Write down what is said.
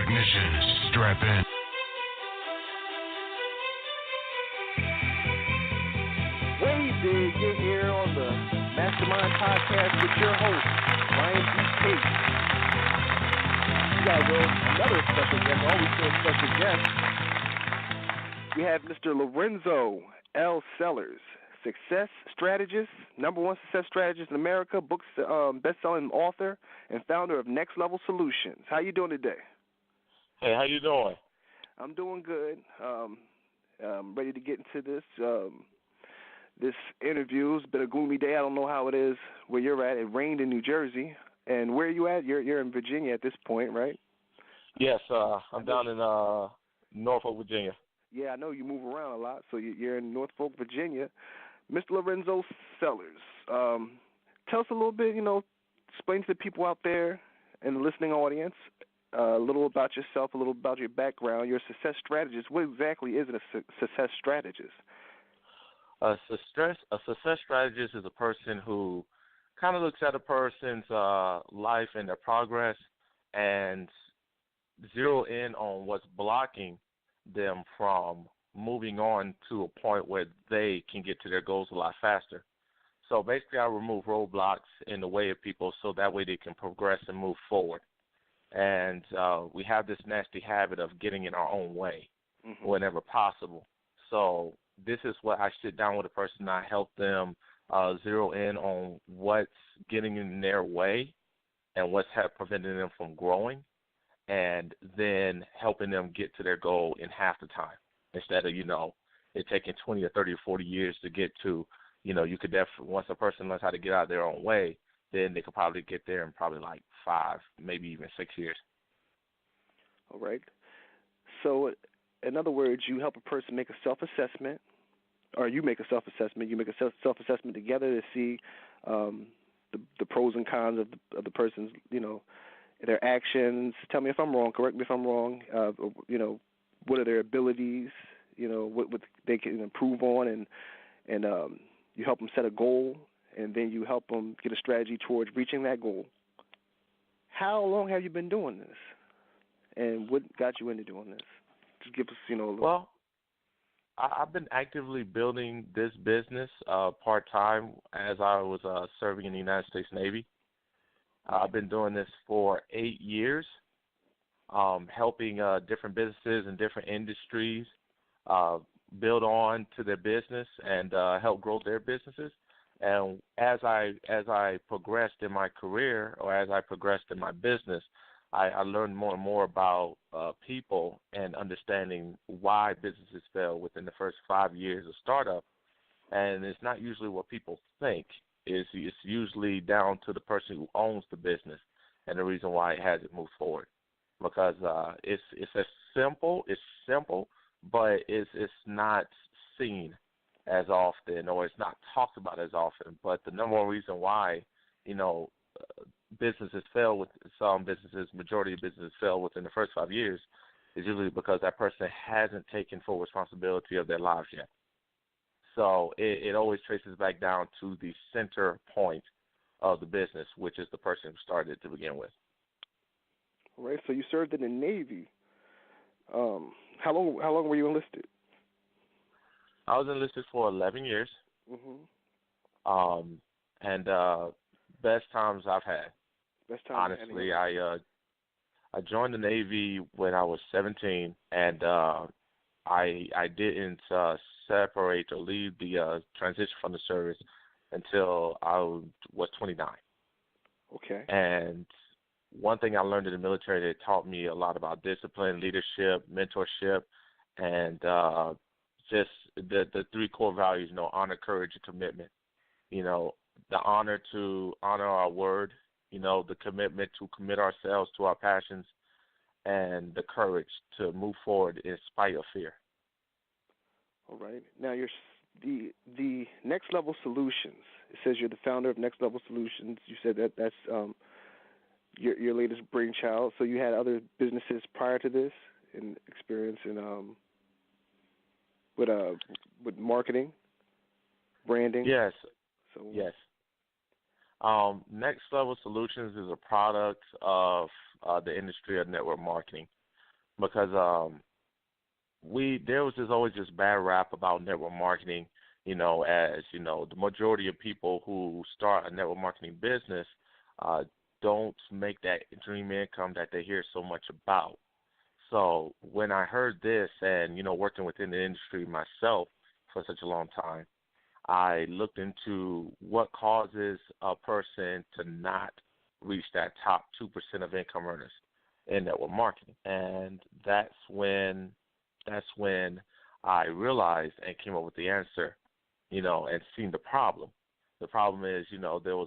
technicians, strap in. Way big, you're here on the Mastermind Podcast with your host, Ryan B. Tate. We got another special guest, always so special guest. We have Mr. Lorenzo L. Sellers, success strategist, #1 success strategist in America, best-selling author, and founder of Next Level Solutions. How you doing today? Hey, how you doing? I'm doing good. Ready to get into this. This interview. It's been a gloomy day. I don't know how it is where you're at. It rained in New Jersey. And where are you at? You're in Virginia at this point, right? Yes, I'm down in Norfolk, Virginia. Yeah, I know you move around a lot, so you're in Norfolk, Virginia. Mr. Lorenzo Sellers, tell us a little bit, explain to the people out there and the listening audience a little about yourself, a little about your background. You're a success strategist. What exactly is a success strategist? A success strategist is a person who kind of looks at a person's life and their progress and zero in on what's blocking them from moving on to a point where they can get to their goals a lot faster. So basically I remove roadblocks in the way of people so that way they can progress and move forward. And we have this nasty habit of getting in our own way whenever possible. So this is what I sit down with a person and I help them zero in on what's getting in their way and what's preventing them from growing, and then helping them get to their goal in half the time instead of, it taking 20 or 30 or 40 years to get to, you could definitely, once a person learns how to get out of their own way, then they could probably get there in probably like 5, maybe even 6 years. All right. So, in other words, you help a person make a self-assessment, or you make a self-assessment. You make a self-assessment together to see the pros and cons of the person's, their actions. Tell me if I'm wrong. Correct me if I'm wrong. What are their abilities? What they can improve on, and you help them set a goal, and then you help them get a strategy towards reaching that goal. How long have you been doing this, and what got you into doing this? Just give us, a little. Well, I've been actively building this business part-time as I was serving in the United States Navy. I've been doing this for 8 years, helping different businesses and different industries build on to their business and help grow their businesses. And as I progressed in my career, or as I progressed in my business, I learned more and more about people and understanding why businesses fail within the first 5 years of startup. And it's not usually what people think. It's usually down to the person who owns the business and the reason why it hasn't moved forward. Because it's simple, but it's not seen as often, or it's not talked about as often. But the number one reason why, businesses fail with some businesses, majority of businesses fail within the first 5 years, is usually because that person hasn't taken full responsibility of their lives yet. So it always traces back down to the center point of the business, which is the person who started to begin with. All right. So you served in the Navy. How long were you enlisted? I was enlisted for 11 years. And best times I've had. Best times. Honestly, I joined the Navy when I was 17, and I didn't separate or leave the transition from the service until I was 29. Okay. And one thing I learned in the military that taught me a lot about discipline, leadership, mentorship, and just the 3 core values, honor, courage, and commitment. The honor to honor our word, the commitment to commit ourselves to our passions, and the courage to move forward in spite of fear. All right. Now, you're the Next Level Solutions. It says you're the founder of Next Level Solutions. You said that's your latest brainchild. So you had other businesses prior to this and experience in with marketing, branding. Yes. So yes. Next Level Solutions is a product of the industry of network marketing. because we there was just always this bad rap about network marketing, as the majority of people who start a network marketing business uh, don't make that dream income that they hear so much about. So when I heard this and, working within the industry myself for such a long time, I looked into what causes a person to not reach that top 2% of income earners in network marketing. And that's when I realized and came up with the answer, and seen the problem. The problem is, there was